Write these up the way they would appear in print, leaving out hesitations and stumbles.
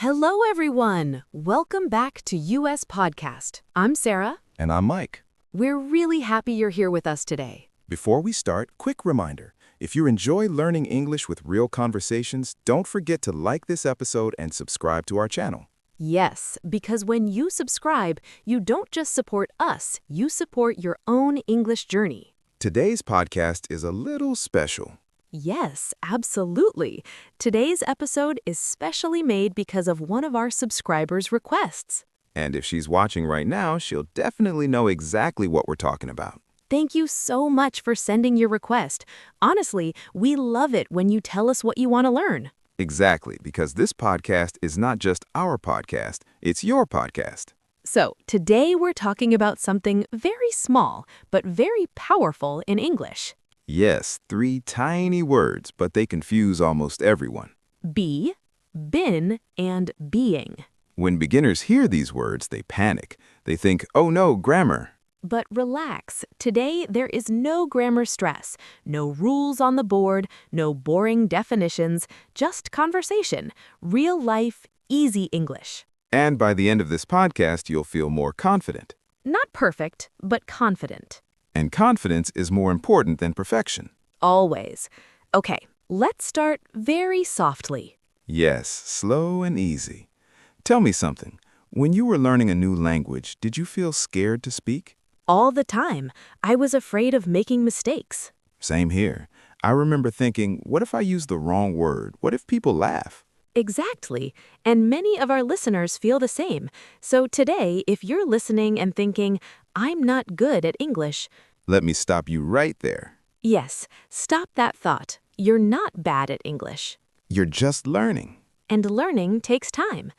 Hello, everyone. Welcome back to US Podcast. I'm Sarah. And I'm Mike. We're really happy you're here with us today. Before we start, quick reminder. If you enjoy learning English with real conversations, don't forget to like this episode and subscribe to our channel. Yes, because when you subscribe, you don't just support us, you support your own English journey. Today's podcast is a little special. Yes, absolutely. Today's episode is specially made because of one of our subscribers' requests. And if she's watching right now, she'll definitely know exactly what we're talking about. Thank you so much for sending your request. Honestly, we love it when you tell us what you want to learn. Exactly, because this podcast is not just our podcast, it's your podcast. So, today we're talking about something very small, but very powerful in English. Yes, 3 tiny words, but they confuse almost everyone. Be, been, and being. When beginners hear these words, they panic. They think, oh no, grammar. But relax, today there is no grammar stress, no rules on the board, no boring definitions, just conversation, real life, easy English. And by the end of this podcast, you'll feel more confident. Not perfect, but confident. And confidence is more important than perfection. Always. Okay, let's start very softly. Yes, slow and easy. Tell me something. When you were learning a new language, did you feel scared to speak? All the time, I was afraid of making mistakes. Same here. I remember thinking, what if I use the wrong word? What if people laugh? Exactly, and many of our listeners feel the same. So today, if you're listening and thinking, I'm not good at English, Let me stop you right there. yes, stop that thought. You're not bad at English. You're just learning. And learning takes time.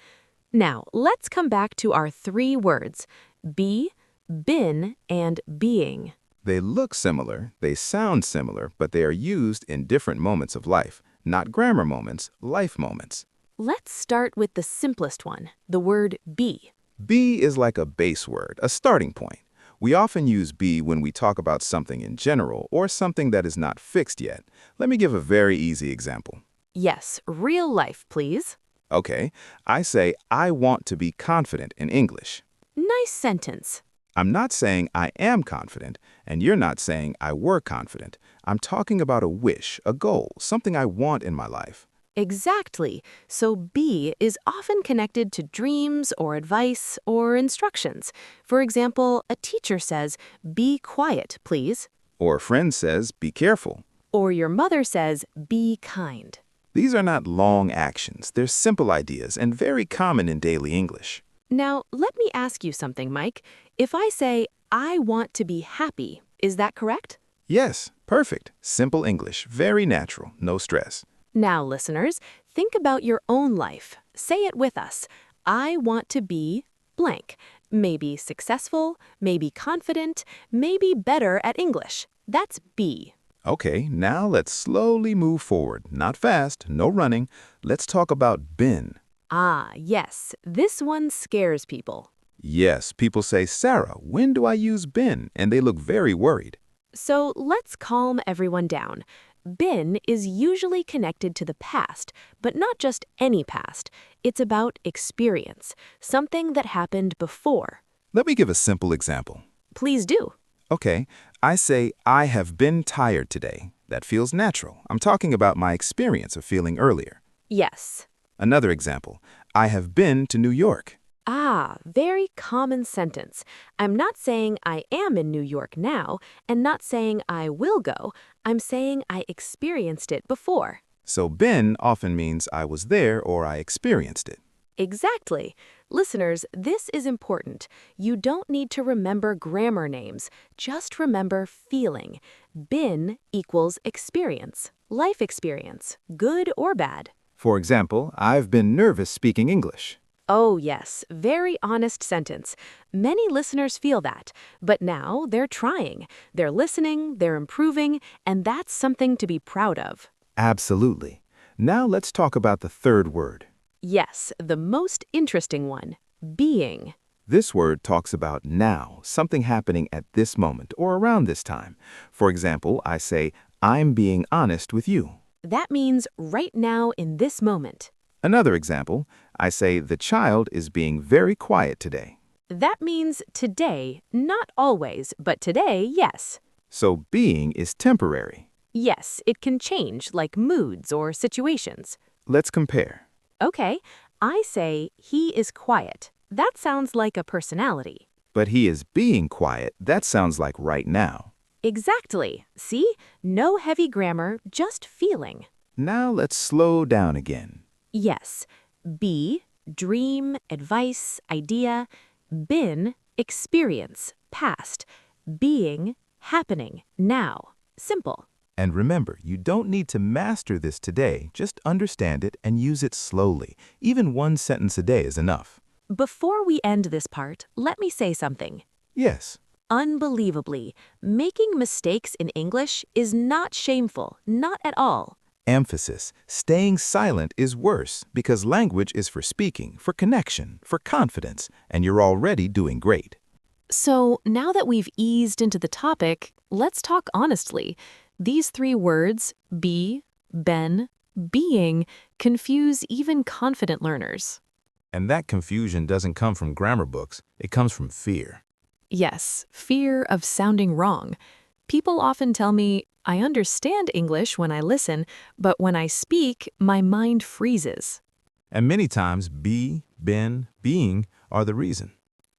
Now, let's come back to our 3 words, be, been, and being. They look similar, they sound similar, but they are used in different moments of life. Not grammar moments, life moments. Let's start with the simplest one, the word be. Be is like a base word, a starting point. We often use be when we talk about something in general or something that is not fixed yet. Let me give a very easy example. Yes, real life, please. Okay, I say I want to be confident in English. Nice sentence. I'm not saying I am confident, and you're not saying I were confident. I'm talking about a wish, a goal, something I want in my life. Exactly. So be is often connected to dreams or advice or instructions. For example, a teacher says, be quiet, please. Or a friend says, be careful. Or your mother says, be kind. These are not long actions. They're simple ideas and very common in daily English. Now, let me ask you something, Mike. If I say, I want to be happy, is that correct? Yes, perfect. Simple English, very natural, no stress. Now, listeners, think about your own life. Say it with us. I want to be blank. Maybe successful, maybe confident, maybe better at English. That's be. Okay, now let's slowly move forward. Not fast, no running. Let's talk about been. Ah, yes, this one scares people. Yes, people say, Sarah, when do I use been? And they look very worried. So let's calm everyone down. Been is usually connected to the past, but not just any past. It's about experience, something that happened before. Let me give a simple example. Please do. Okay, I say, I have been tired today. That feels natural. I'm talking about my experience of feeling earlier. Yes. Another example, I have been to New York. Ah, very common sentence. I'm not saying I am in New York now, and not saying I will go. I'm saying I experienced it before. So been often means I was there or I experienced it. Exactly. Listeners, this is important. You don't need to remember grammar names. Just remember feeling. Been equals experience, life experience, good or bad. For example, I've been nervous speaking English. Oh, yes, very honest sentence. Many listeners feel that, but now they're trying. They're listening, they're improving, and that's something to be proud of. Absolutely. Now let's talk about the third word. Yes, the most interesting one, being. This word talks about now, something happening at this moment or around this time. For example, I say, I'm being honest with you. That means right now in this moment. Another example, I say the child is being very quiet today. That means today, not always, but today, yes. So being is temporary. Yes, it can change like moods or situations. Let's compare. Okay, I say he is quiet. That sounds like a personality. But he is being quiet. That sounds like right now. Exactly. See? No heavy grammar, just feeling. Now let's slow down again. Yes. Be, dream, advice, idea. Been, experience, past. Being, happening, now. Simple. And remember, you don't need to master this today. Just understand it and use it slowly. Even one sentence a day is enough. Before we end this part, let me say something. Yes. Unbelievably, making mistakes in English is not shameful, not at all. Emphasis. Staying silent is worse because language is for speaking, for connection, for confidence, and you're already doing great. So now that we've eased into the topic, let's talk honestly. These three words, be, been, being, confuse even confident learners. And that confusion doesn't come from grammar books. It comes from fear. Yes, fear of sounding wrong. People often tell me, I understand English when I listen, but when I speak, my mind freezes. And many times, be, been, being are the reason.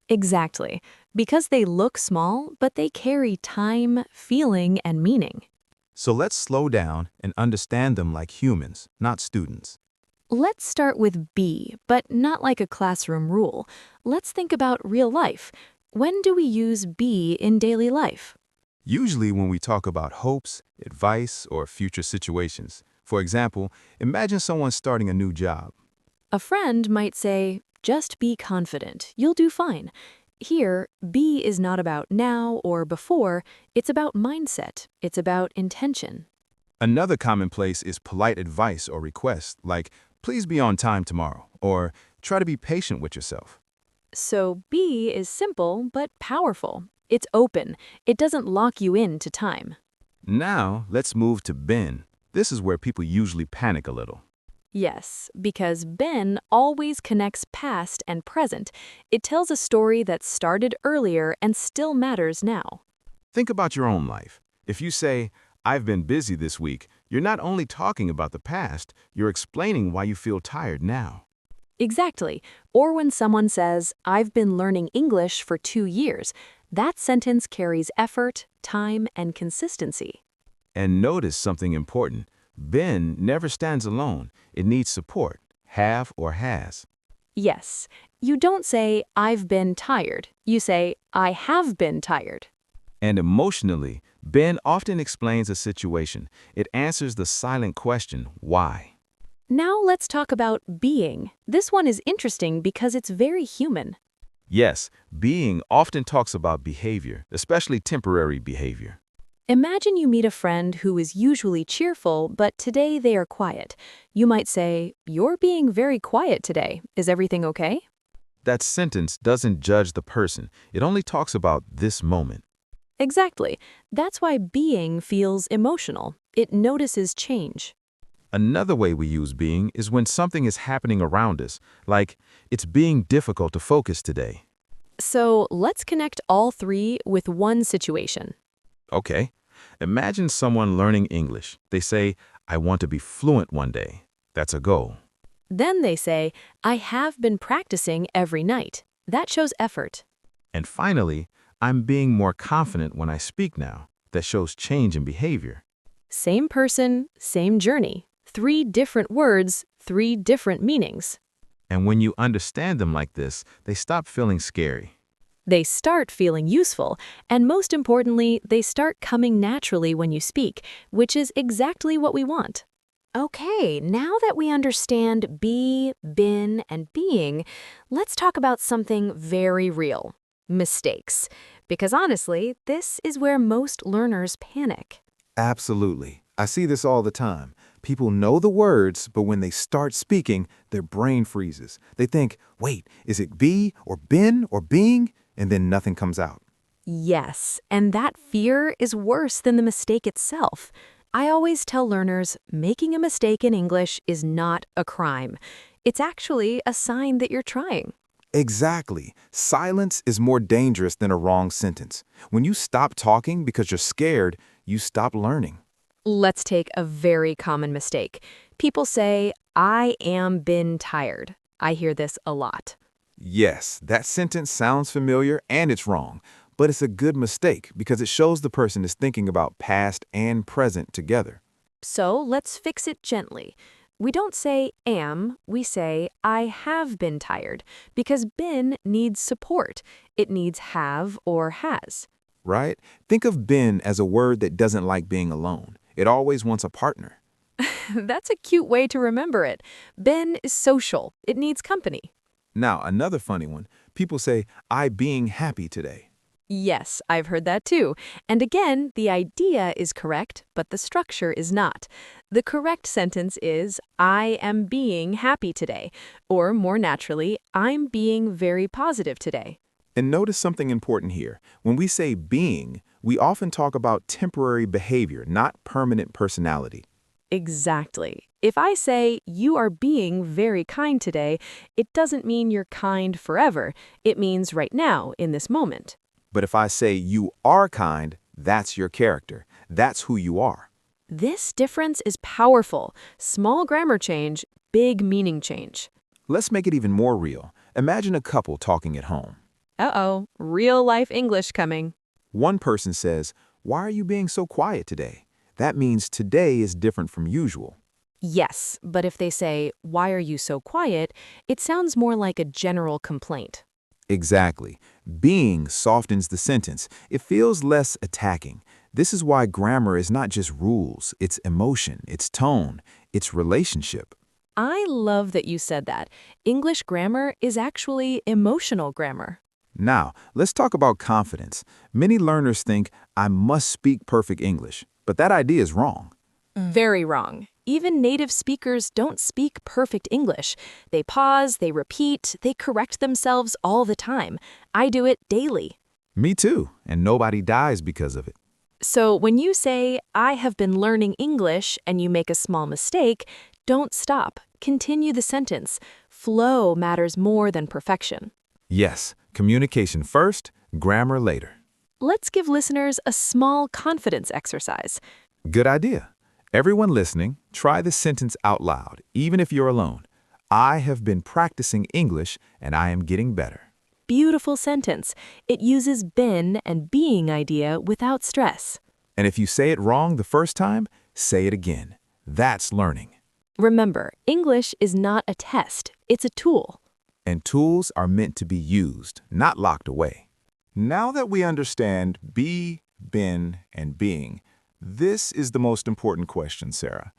Exactly, because they look small, but they carry time, feeling, and meaning. So let's slow down and understand them like humans, not students. Let's start with be, but not like a classroom rule. Let's think about real life. When do we use be in daily life? Usually when we talk about hopes, advice, or future situations. For example, imagine someone starting a new job. A friend might say, just be confident, you'll do fine. Here, be is not about now or before, it's about mindset, it's about intention. Another commonplace is polite advice or request, like, please be on time tomorrow, or try to be patient with yourself. So be is simple but powerful. It's open. It doesn't lock you into time. Now, let's move to been. This is where people usually panic a little. Yes, because been always connects past and present. It tells a story that started earlier and still matters now. Think about your own life. If you say, I've been busy this week, you're not only talking about the past, you're explaining why you feel tired now. Exactly. Or when someone says, I've been learning English for 2 years, that sentence carries effort, time, and consistency. And notice something important. Been never stands alone. It needs support, have or has. Yes, you don't say, I've been tired. You say, I have been tired. And emotionally, been often explains a situation. It answers the silent question, why? Now let's talk about being. This one is interesting because it's very human. Yes, being often talks about behavior, especially temporary behavior. Imagine you meet a friend who is usually cheerful, but today they are quiet. You might say, you're being very quiet today. Is everything okay? That sentence doesn't judge the person. It only talks about this moment. Exactly. That's why being feels emotional. It notices change. Another way we use being is when something is happening around us, like it's being difficult to focus today. So let's connect all three with one situation. Okay, imagine someone learning English. They say, I want to be fluent one day. That's a goal. Then they say, I have been practicing every night. That shows effort. And finally, I'm being more confident when I speak now. That shows change in behavior. Same person, same journey. 3 different words, 3 different meanings. And when you understand them like this, they stop feeling scary. They start feeling useful, and most importantly, they start coming naturally when you speak, which is exactly what we want. Okay, now that we understand be, been, and being, let's talk about something very real: mistakes. Because honestly, this is where most learners panic. Absolutely. I see this all the time. People know the words, but when they start speaking, their brain freezes. They think, wait, is it be or been or being? And then nothing comes out. Yes, and that fear is worse than the mistake itself. I always tell learners, making a mistake in English is not a crime. It's actually a sign that you're trying. Exactly. Silence is more dangerous than a wrong sentence. When you stop talking because you're scared, you stop learning. Let's take a very common mistake. People say, I am been tired. I hear this a lot. Yes, that sentence sounds familiar and it's wrong, but it's a good mistake because it shows the person is thinking about past and present together. So let's fix it gently. We don't say am, we say I have been tired, because been needs support. It needs have or has. Right? Think of been as a word that doesn't like being alone. It always wants a partner. That's a cute way to remember it. Been is social. It needs company. Now, another funny one. People say, I being happy today. Yes, I've heard that too. And again, the idea is correct, but the structure is not. The correct sentence is, I am being happy today. Or more naturally, I'm being very positive today. And notice something important here. When we say being, we often talk about temporary behavior, not permanent personality. Exactly. If I say, you are being very kind today, it doesn't mean you're kind forever. It means right now, in this moment. But if I say you are kind, that's your character. That's who you are. This difference is powerful. Small grammar change, big meaning change. Let's make it even more real. Imagine a couple talking at home. Uh-oh, real life English coming. One person says, why are you being so quiet today? That means today is different from usual. Yes, but if they say, why are you so quiet, it sounds more like a general complaint. Exactly. Being softens the sentence. It feels less attacking. This is why grammar is not just rules, it's emotion, it's tone, it's relationship. I love that you said that. English grammar is actually emotional grammar. Now, let's talk about confidence. Many learners think, I must speak perfect English, but that idea is wrong. Very wrong. Even native speakers don't speak perfect English. They pause, they repeat, they correct themselves all the time. I do it daily. Me too, and nobody dies because of it. So when you say, I have been learning English, and you make a small mistake, don't stop. Continue the sentence. Flow matters more than perfection. Yes, communication first, grammar later. Let's give listeners a small confidence exercise. Good idea. Everyone listening, try this sentence out loud, even if you're alone. I have been practicing English and I am getting better. Beautiful sentence. It uses been and being idea without stress. And if you say it wrong the first time, say it again. That's learning. Remember, English is not a test, it's a tool. And tools are meant to be used, not locked away. Now that we understand be, been, and being, this is the most important question, Sarah.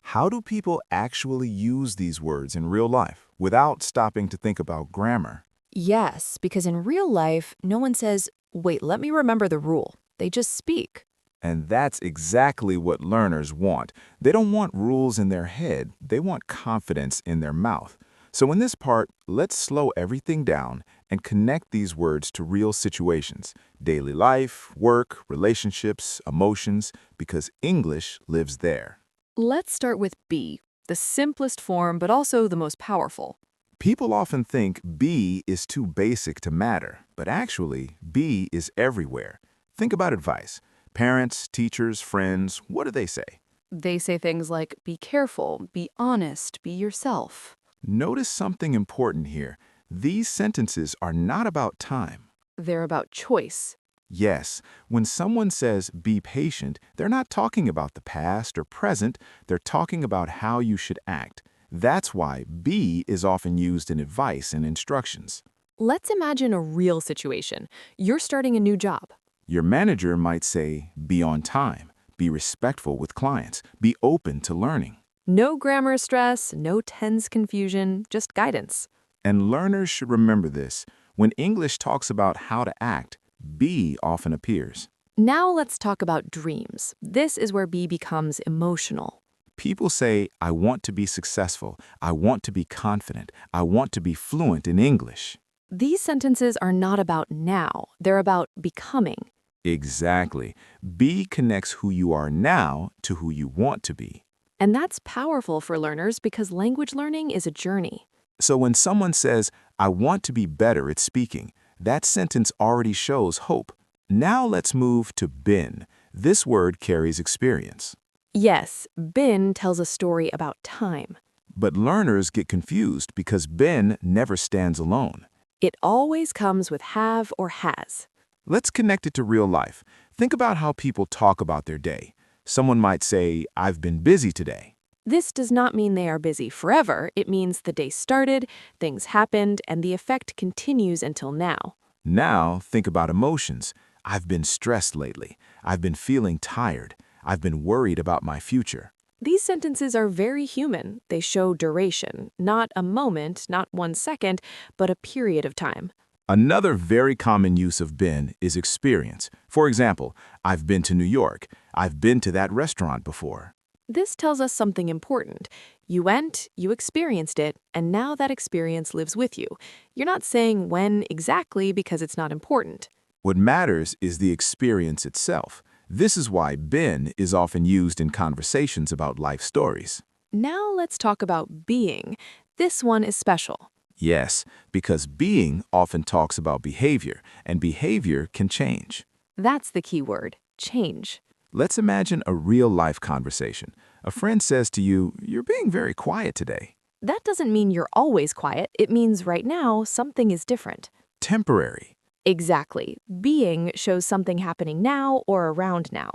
How do people actually use these words in real life without stopping to think about grammar? Yes, because in real life, no one says, wait, let me remember the rule. They just speak. And that's exactly what learners want. They don't want rules in their head, they want confidence in their mouth. So in this part, let's slow everything down and connect these words to real situations, daily life, work, relationships, emotions, because English lives there. Let's start with be, the simplest form but also the most powerful. People often think be is too basic to matter, but actually, be is everywhere. Think about advice. Parents, teachers, friends, what do they say? They say things like, be careful, be honest, be yourself. Notice something important here. These sentences are not about time. They're about choice. Yes, when someone says be patient, they're not talking about the past or present, they're talking about how you should act. That's why be is often used in advice and instructions. Let's imagine a real situation. You're starting a new job. Your manager might say, be on time, be respectful with clients, be open to learning. No grammar stress, no tense confusion, just guidance. And learners should remember this. When English talks about how to act, be often appears. Now let's talk about dreams. This is where be becomes emotional. People say, I want to be successful, I want to be confident, I want to be fluent in English. These sentences are not about now, they're about becoming. Exactly. Be connects who you are now to who you want to be. And that's powerful for learners because language learning is a journey. So when someone says, I want to be better at speaking, that sentence already shows hope. Now let's move to been. This word carries experience. Yes, been tells a story about time. But learners get confused because been never stands alone. It always comes with have or has. Let's connect it to real life. Think about how people talk about their day. Someone might say, I've been busy today. This does not mean they are busy forever. It means the day started, things happened, and the effect continues until now. Now, think about emotions. I've been stressed lately. I've been feeling tired. I've been worried about my future. These sentences are very human. They show duration, not a moment, not 1 second, but a period of time. Another very common use of been is experience. For example, I've been to New York. I've been to that restaurant before. This tells us something important. You went, you experienced it, and now that experience lives with you. You're not saying when exactly because it's not important. What matters is the experience itself. This is why been is often used in conversations about life stories. Now let's talk about being. This one is special. Yes, because being often talks about behavior, and behavior can change. That's the key word, change. Let's imagine a real-life conversation. A friend says to you, you're being very quiet today. That doesn't mean you're always quiet. It means right now something is different. Temporary. Exactly. Being shows something happening now or around now.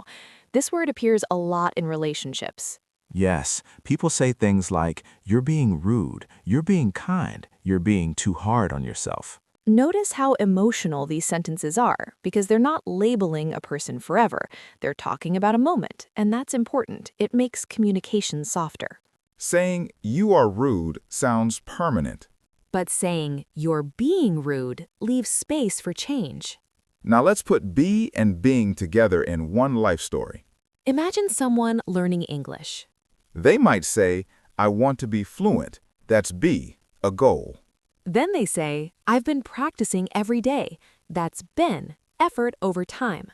This word appears a lot in relationships. Yes, people say things like, you're being rude, you're being kind, you're being too hard on yourself. Notice how emotional these sentences are, because they're not labeling a person forever. They're talking about a moment, and that's important. It makes communication softer. Saying you are rude sounds permanent. But saying you're being rude leaves space for change. Now let's put be and being together in one life story. Imagine someone learning English. They might say, I want to be fluent. That's be, a goal. Then they say, I've been practicing every day. That's been, effort over time.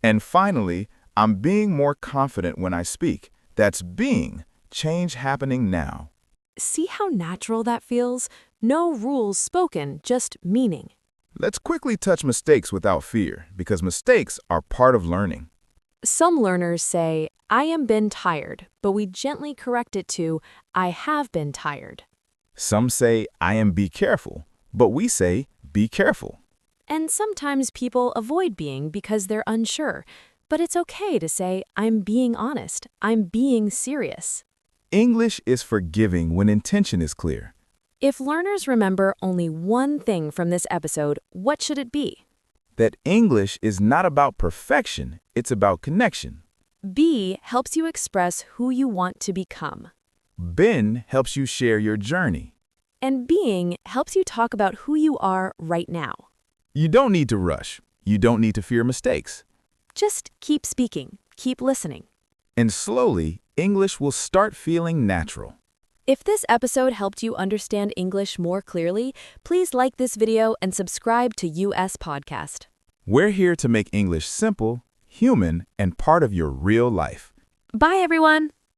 And finally, I'm being more confident when I speak. That's being, change happening now. See how natural that feels? No rules spoken, just meaning. Let's quickly touch mistakes without fear, because mistakes are part of learning. Some learners say, I am been tired, but we gently correct it to, I have been tired. Some say, I am be careful, but we say, be careful. And sometimes people avoid being because they're unsure. But it's okay to say, I'm being honest, I'm being serious. English is forgiving when intention is clear. If learners remember only one thing from this episode, what should it be? That English is not about perfection, it's about connection. Be helps you express who you want to become. Been helps you share your journey. And being helps you talk about who you are right now. You don't need to rush. You don't need to fear mistakes. Just keep speaking, keep listening. And slowly, English will start feeling natural. If this episode helped you understand English more clearly, please like this video and subscribe to US Podcast. We're here to make English simple, human, and part of your real life. Bye, everyone!